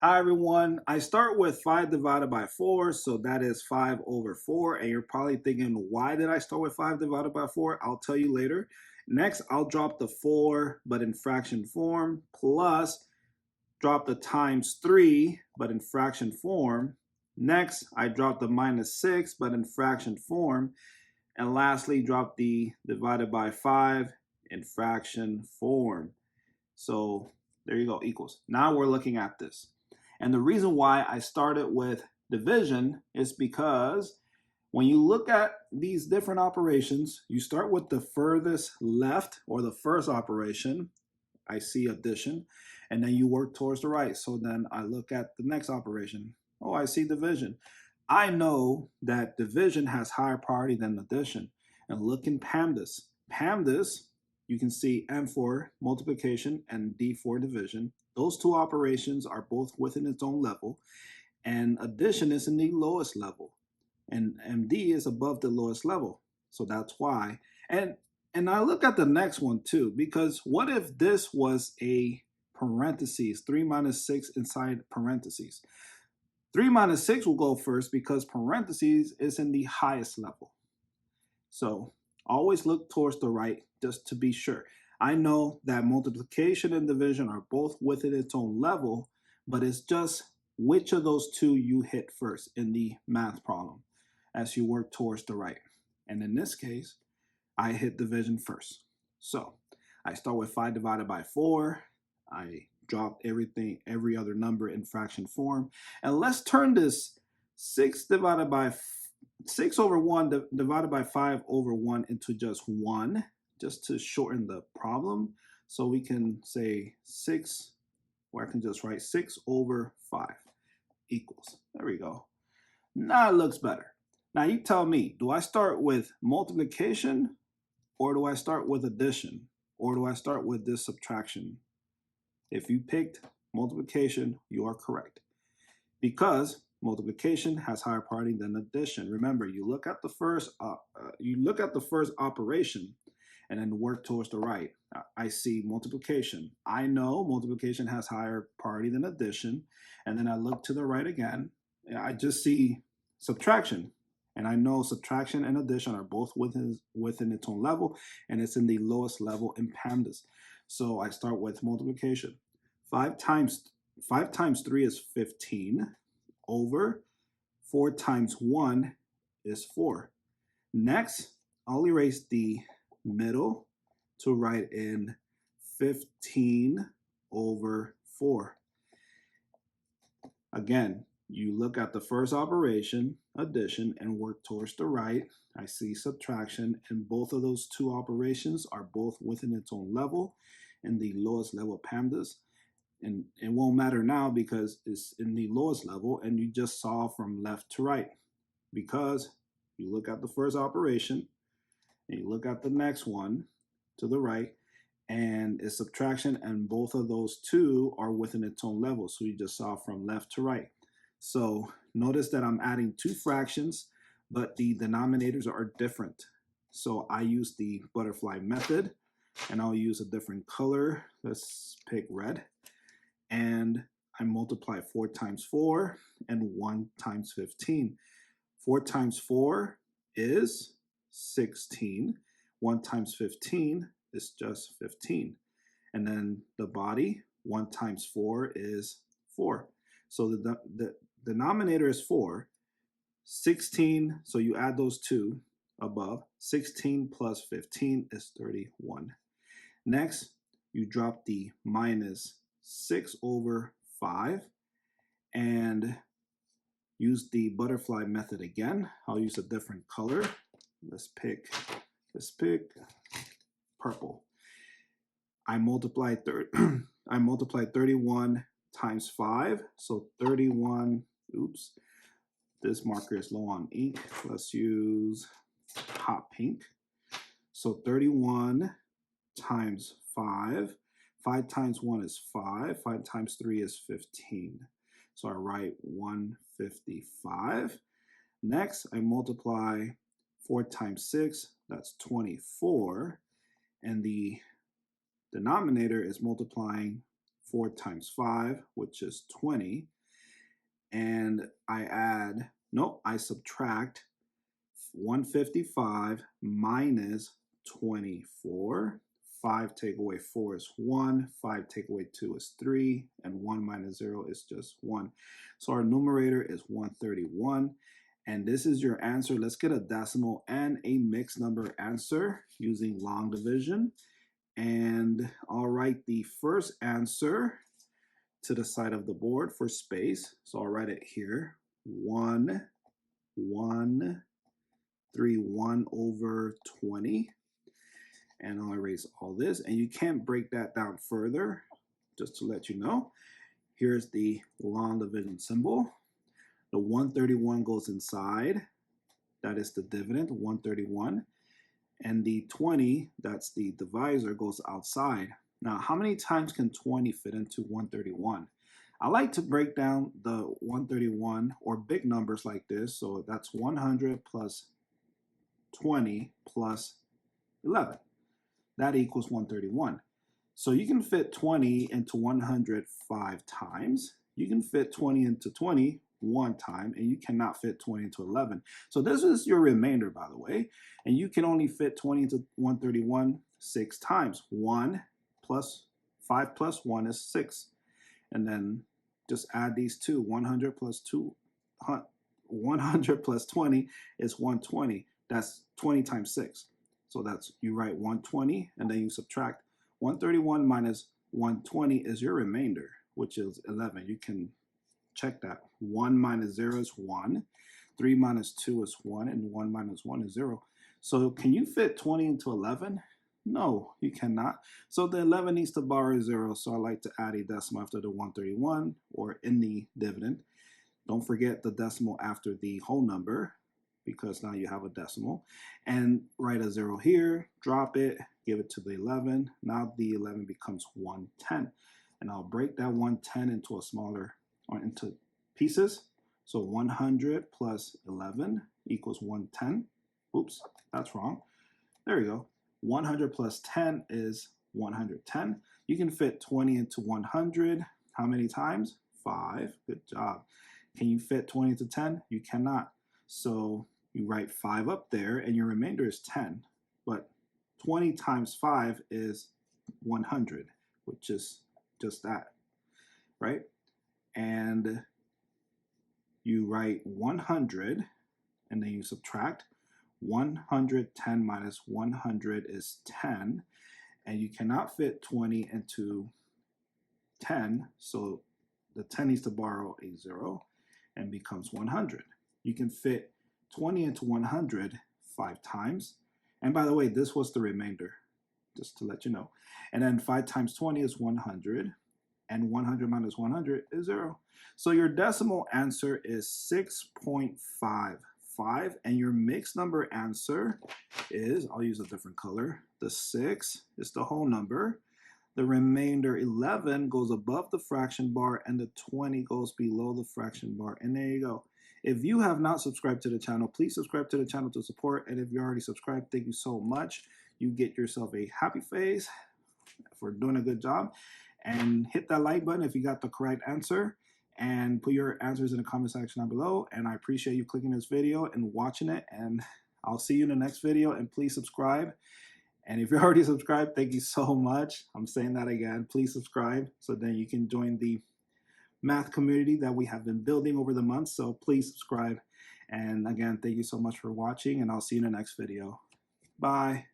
Hi everyone, I start with 5 divided by 4, so that is 5 over 4, and you're probably thinking, why did I start with 5 divided by 4? I'll tell you later. Next, I'll drop the 4, but in fraction form, plus drop the times 3, but in fraction form. Next, I drop the minus 6, but in fraction form. And lastly, drop the divided by 5 in fraction form. So there you go, equals. Now we're looking at this. And the reason why I started with division is because when you look at these different operations, you start with the furthest left or the first operation. I see addition, and then you work towards the right. So then I look at the next operation. Oh, I see division. I know that division has higher priority than addition. And look in PAMDAS. PAMDAS, you can see M for multiplication and D for division. Those two operations are both within its own level, and addition is in the lowest level, and MD is above the lowest level. So that's why. And I look at the next one too, because what if this was a parentheses, 3 minus 6 inside parentheses? 3 minus 6 will go first because parentheses is in the highest level. So always look towards the right just to be sure. I know that multiplication and division are both within its own level, but it's just which of those two you hit first in the math problem as you work towards the right. And in this case, I hit division first. So I start with 5 divided by 4. I drop every other number in fraction form. And let's turn this 6 divided by 6 over 1 divided by 5 over 1 into just 1, just to shorten the problem. So we can say 6, or I can just write 6 over 5 equals. There we go. Now it looks better. Now you tell me, do I start with multiplication, or do I start with addition, or do I start with this subtraction? If you picked multiplication, you are correct, because multiplication has higher priority than addition. Remember, you look at the first operation and then work towards the right. I see multiplication. I know multiplication has higher priority than addition, and then I look to the right again. I just see subtraction, and I know subtraction and addition are both within its own level, and it's in the lowest level in PAMDAS. So I start with multiplication. 5 times 3 is 15 over 4 times 1 is 4. Next, I'll erase the middle to write in 15 over 4. Again, you look at the first operation, addition, and work towards the right. I see subtraction, and both of those two operations are both within its own level in the lowest level of PAMDAS. And it won't matter now because it's in the lowest level, and you just solve from left to right, because you look at the first operation and you look at the next one to the right, and it's subtraction, and both of those two are within its own level, so you just solve from left to right. So notice that I'm adding two fractions, but the denominators are different. So I use the butterfly method, and I'll use a different color. Let's pick red. And I multiply 4 times 4 and 1 times 15. 4 times 4 is 16. 1 times 15 is just 15. And then the body, 1 times 4 is 4. So the denominator is 4. 16, so you add those two above. 16 plus 15 is 31. Next, you drop the minus 6 over 5 and use the butterfly method again. I'll use a different color. Let's pick purple. I multiply 31 times 5, so 31, oops, this marker is low on ink. Let's use hot pink. So 31 times 5. 5 times 1 is 5. 5 times 3 is 15. So I write 155. Next, I multiply 4 times 6. That's 24. And the denominator is multiplying 4 times 5, which is 20. And I subtract 155 minus 24. 5 take away 4 is 1. 5 take away 2 is 3. And 1 minus 0 is just 1. So our numerator is 131. And this is your answer. Let's get a decimal and a mixed number answer using long division. And I'll write the first answer to the side of the board for space. So I'll write it here. 1, 1, 3, 1 over 20. And I'll erase all this. And you can't break that down further, just to let you know. Here's the long division symbol. The 131 goes inside. That is the dividend, 131. And the 20, that's the divisor, goes outside. Now, how many times can 20 fit into 131? I like to break down the 131 or big numbers like this. So that's 100 plus 20 plus 11. That equals 131. So you can fit 20 into 100 5 times. You can fit 20 into 20 1 time, and you cannot fit 20 into 11. So this is your remainder, by the way. And you can only fit 20 into 131 6 times. 1 plus 5 plus 1 is 6. And then just add these two. 100 plus 100 plus 20 is 120. That's 20 times 6. So that's, you write 120, and then you subtract 131 minus 120 is your remainder, which is 11. You can check that. 1 minus 0 is 1. 3 minus 2 is 1. And 1 minus 1 is 0. So can you fit 20 into 11? No, you cannot. So the 11 needs to borrow a 0. So I like to add a decimal after the 131 or in the dividend. Don't forget the decimal after the whole number, because now you have a decimal. And write a 0 here, drop it, give it to the 11. Now the 11 becomes 110. And I'll break that 110 into a smaller, or into pieces. So 100 plus 11 equals 110. Oops, that's wrong. There we go. 100 plus 10 is 110. You can fit 20 into 100. How many times? 5. Good job. Can you fit 20 into 10? You cannot. So you write 5 up there, and your remainder is 10. But 20 times 5 is 100, which is just that, right? And you write 100, and then you subtract. 110 minus 100 is 10, and you cannot fit 20 into 10, so the 10 needs to borrow a 0 and becomes 100. You can fit 20 into 100 5 times. And by the way, this was the remainder, just to let you know. And then 5 times 20 is 100, and 100 minus 100 is 0. So your decimal answer is 6.55, and your mixed number answer is, I'll use a different color. The 6 is the whole number. The remainder 11 goes above the fraction bar, and the 20 goes below the fraction bar. And there you go. If you have not subscribed to the channel, please subscribe to the channel to support. And if you're already subscribed, thank you so much. You get yourself a happy face for doing a good job. And hit that like button if you got the correct answer. And put your answers in the comment section down below. And I appreciate you clicking this video and watching it. And I'll see you in the next video. And please subscribe. And if you're already subscribed, thank you so much. I'm saying that again. Please subscribe so then you can join the math community that we have been building over the months. So please subscribe. And again, thank you so much for watching. And I'll see you in the next video. Bye.